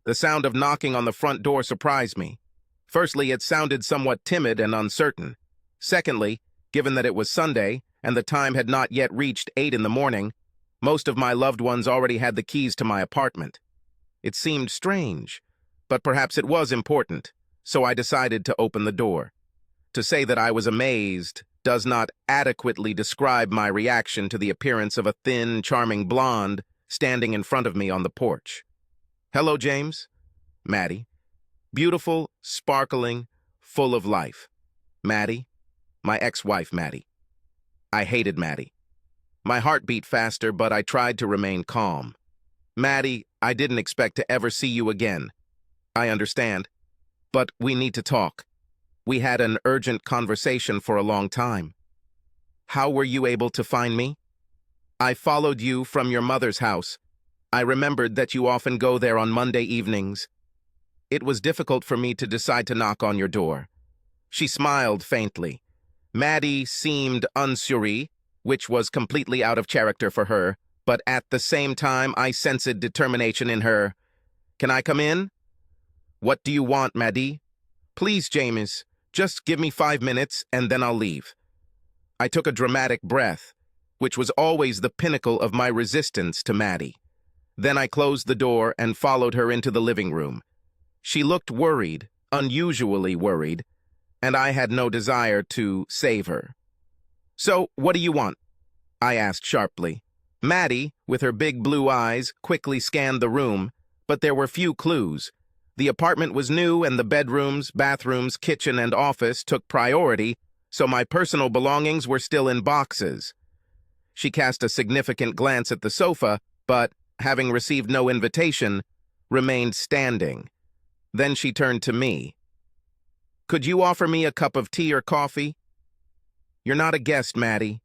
The sound of knocking on the front door surprised me. Firstly, it sounded somewhat timid and uncertain. Secondly, given that it was Sunday and the time had not yet reached 8 in the morning, most of my loved ones already had the keys to my apartment. It seemed strange, but perhaps it was important, so I decided to open the door. To say that I was amazed does not adequately describe my reaction to the appearance of a thin, charming blonde standing in front of me on the porch. "Hello, James." Maddie. Beautiful, sparkling, full of life. Maddie. My ex-wife, Maddie. I hated Maddie. My heart beat faster, but I tried to remain calm. "Maddie, I didn't expect to ever see you again. I understand. But we need to talk. We had an urgent conversation for a long time. How were you able to find me? I followed you from your mother's house. I remembered that you often go there on Monday evenings. It was difficult for me to decide to knock on your door." She smiled faintly. Maddie seemed unsure, which was completely out of character for her, but at the same time I sensed determination in her. "Can I come in?" "What do you want, Maddie?" "Please, James, just give me 5 minutes and then I'll leave." I took a dramatic breath, which was always the pinnacle of my resistance to Maddie. Then I closed the door and followed her into the living room. She looked worried, unusually worried, and I had no desire to save her. "So, what do you want?" I asked sharply. Maddie, with her big blue eyes, quickly scanned the room, but there were few clues. The apartment was new and the bedrooms, bathrooms, kitchen, and office took priority, so my personal belongings were still in boxes. She cast a significant glance at the sofa, but, having received no invitation, remained standing. Then she turned to me. "Could you offer me a cup of tea or coffee?" "You're not a guest, Maddie.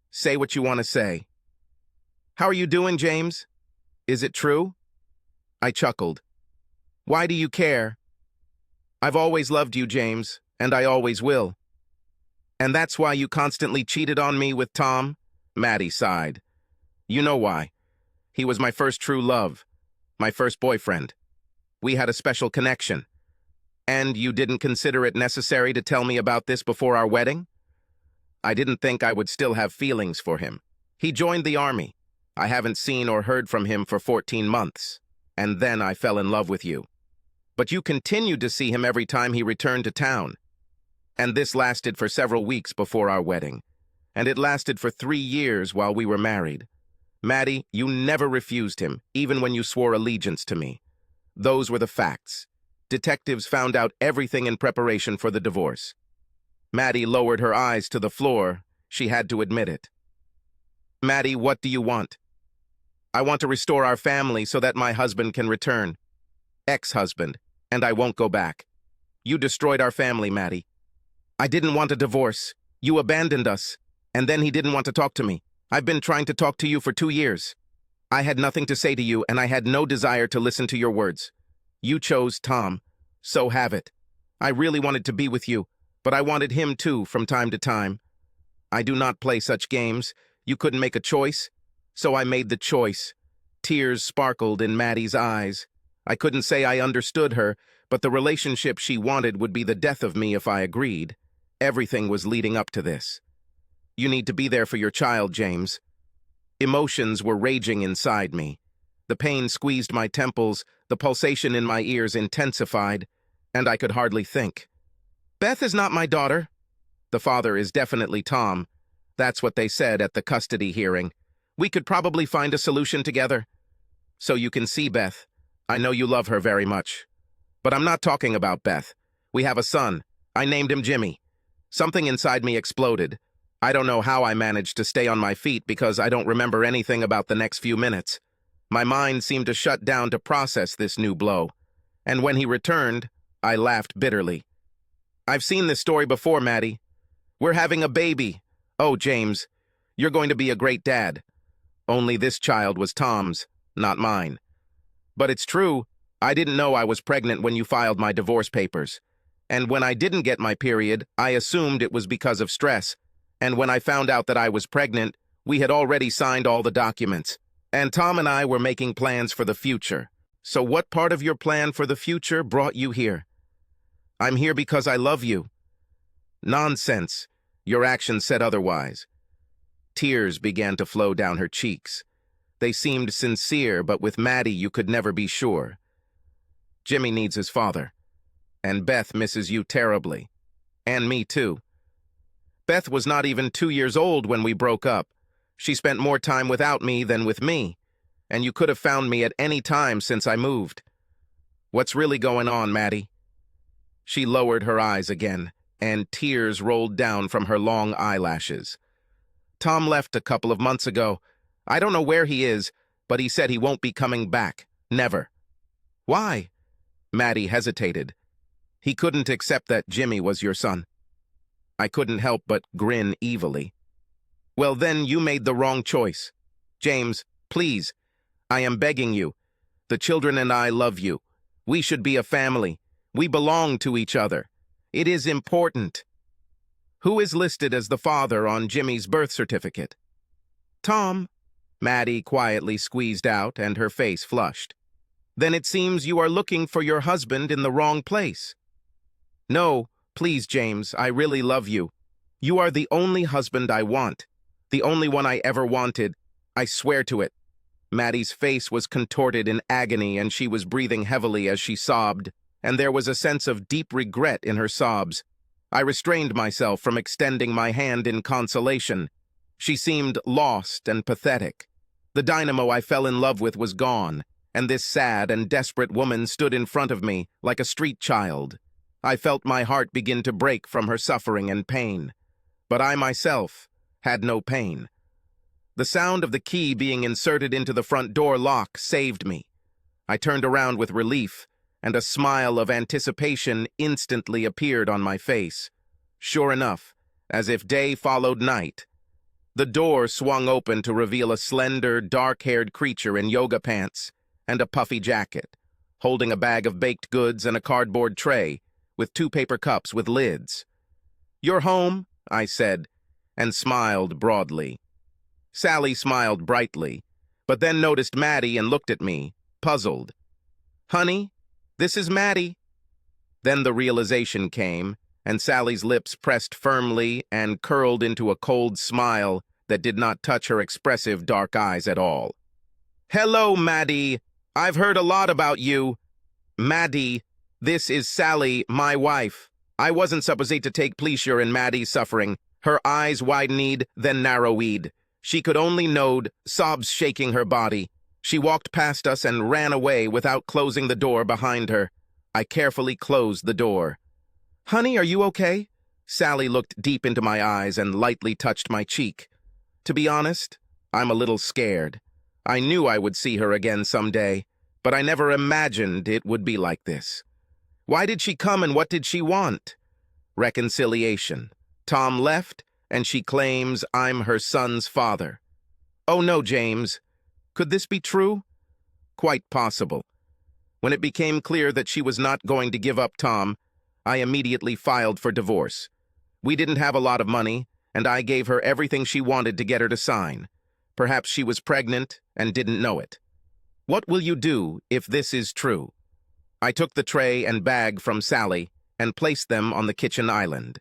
Say what you want to say." "How are you doing, James? Is it true?" I chuckled. "Why do you care?" "I've always loved you, James, and I always will." "And that's why you constantly cheated on me with Tom?" Maddie sighed. "You know why. He was my first true love, my first boyfriend. We had a special connection. And you didn't consider it necessary to tell me about this before our wedding?" "I didn't think I would still have feelings for him. He joined the army. I haven't seen or heard from him for 14 months. And then I fell in love with you. But you continued to see him every time he returned to town. And this lasted for several weeks before our wedding. And it lasted for 3 years while we were married. Maddie, you never refused him, even when you swore allegiance to me. Those were the facts. Detectives found out everything in preparation for the divorce." Maddie lowered her eyes to the floor. She had to admit it. "Maddie, what do you want?" "I want to restore our family so that my husband can return. Ex-husband, and I won't go back. You destroyed our family, Maddie. I didn't want a divorce. You abandoned us. And then he didn't want to talk to me. I've been trying to talk to you for 2 years. I had nothing to say to you, and I had no desire to listen to your words. You chose Tom. So have it. I really wanted to be with you, but I wanted him too from time to time. I do not play such games. You couldn't make a choice, so I made the choice." Tears sparkled in Maddie's eyes. I couldn't say I understood her, but the relationship she wanted would be the death of me if I agreed. Everything was leading up to this. "You need to be there for your child, James." Emotions were raging inside me. The pain squeezed my temples, the pulsation in my ears intensified, and I could hardly think. "Beth is not my daughter." "The father is definitely Tom. That's what they said at the custody hearing. We could probably find a solution together." "So you can see Beth. I know you love her very much. But I'm not talking about Beth. We have a son. I named him Jimmy." Something inside me exploded. I don't know how I managed to stay on my feet because I don't remember anything about the next few minutes. My mind seemed to shut down to process this new blow. And when he returned, I laughed bitterly. "I've seen this story before, Maddie. We're having a baby. Oh, James, you're going to be a great dad. Only this child was Tom's, not mine. But it's true, I didn't know I was pregnant when you filed my divorce papers. And when I didn't get my period, I assumed it was because of stress. And when I found out that I was pregnant, we had already signed all the documents. And Tom and I were making plans for the future. So what part of your plan for the future brought you here? I'm here because I love you. Nonsense. Your actions said otherwise. Tears began to flow down her cheeks. They seemed sincere, but with Maddie you could never be sure. Jimmy needs his father. And Beth misses you terribly. And me too. Beth was not even 2 years old when we broke up. She spent more time without me than with me. And you could have found me at any time since I moved. What's really going on, Maddie? She lowered her eyes again, and tears rolled down from her long eyelashes. Tom left a couple of months ago. I don't know where he is, but he said he won't be coming back. Never. Why? Maddie hesitated. He couldn't accept that Jimmy was your son. I couldn't help but grin evilly. Well, then you made the wrong choice. James, please, I am begging you. The children and I love you. We should be a family. We belong to each other. It is important. Who is listed as the father on Jimmy's birth certificate? Tom. Maddie quietly squeezed out, and her face flushed. Then it seems you are looking for your husband in the wrong place. No, please, James, I really love you. You are the only husband I want. The only one I ever wanted. I swear to it. Maddie's face was contorted in agony, and she was breathing heavily as she sobbed, and there was a sense of deep regret in her sobs. I restrained myself from extending my hand in consolation. She seemed lost and pathetic. The dynamo I fell in love with was gone, and this sad and desperate woman stood in front of me like a street child. I felt my heart begin to break from her suffering and pain. But I myself had no pain. The sound of the key being inserted into the front door lock saved me. I turned around with relief, and a smile of anticipation instantly appeared on my face. Sure enough, as if day followed night, the door swung open to reveal a slender, dark-haired creature in yoga pants and a puffy jacket, holding a bag of baked goods and a cardboard tray with 2 paper cups with lids. "You're home," I said, and smiled broadly. Sally smiled brightly, but then noticed Maddie and looked at me, puzzled. "Honey, this is Maddie." Then the realization came, and Sally's lips pressed firmly and curled into a cold smile that did not touch her expressive dark eyes at all. "Hello, Maddie. I've heard a lot about you. Maddie, this is Sally, my wife. I wasn't supposed to take pleasure in Maddie's suffering." Her eyes widened, then narrowed. She could only nod, sobs shaking her body. She walked past us and ran away without closing the door behind her. I carefully closed the door. "Honey, are you okay?" Sally looked deep into my eyes and lightly touched my cheek. To be honest, I'm a little scared. I knew I would see her again someday, but I never imagined it would be like this. Why did she come and what did she want? Reconciliation. Tom left, and she claims I'm her son's father. Oh no, James. Could this be true? Quite possible. When it became clear that she was not going to give up Tom, I immediately filed for divorce. We didn't have a lot of money, and I gave her everything she wanted to get her to sign. Perhaps she was pregnant and didn't know it. What will you do if this is true? I took the tray and bag from Sally and placed them on the kitchen island.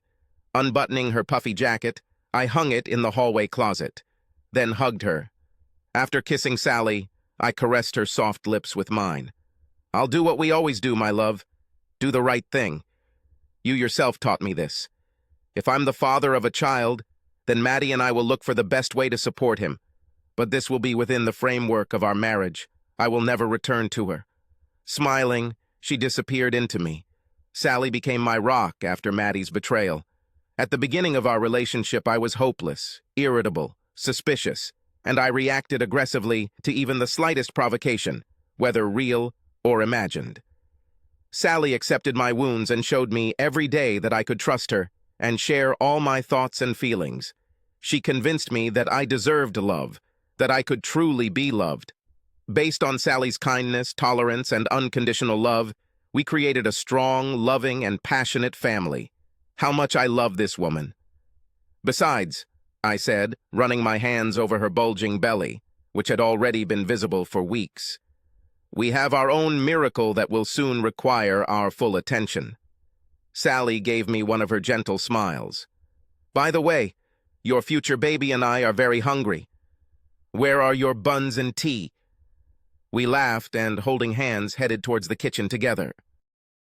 Unbuttoning her puffy jacket, I hung it in the hallway closet, then hugged her. After kissing Sally, I caressed her soft lips with mine. I'll do what we always do, my love. Do the right thing. You yourself taught me this. If I'm the father of a child, then Maddie and I will look for the best way to support him. But this will be within the framework of our marriage. I will never return to her. Smiling, she disappeared into me. Sally became my rock after Maddie's betrayal. At the beginning of our relationship, I was hopeless, irritable, suspicious, and I reacted aggressively to even the slightest provocation, whether real or imagined. Sally accepted my wounds and showed me every day that I could trust her and share all my thoughts and feelings. She convinced me that I deserved love, that I could truly be loved. Based on Sally's kindness, tolerance, and unconditional love, we created a strong, loving, and passionate family. How much I love this woman. Besides, I said, running my hands over her bulging belly, which had already been visible for weeks, We have our own miracle that will soon require our full attention. Sally gave me one of her gentle smiles. By the way, your future baby and I are very hungry. Where are your buns and tea? We laughed and, holding hands, headed towards the kitchen together.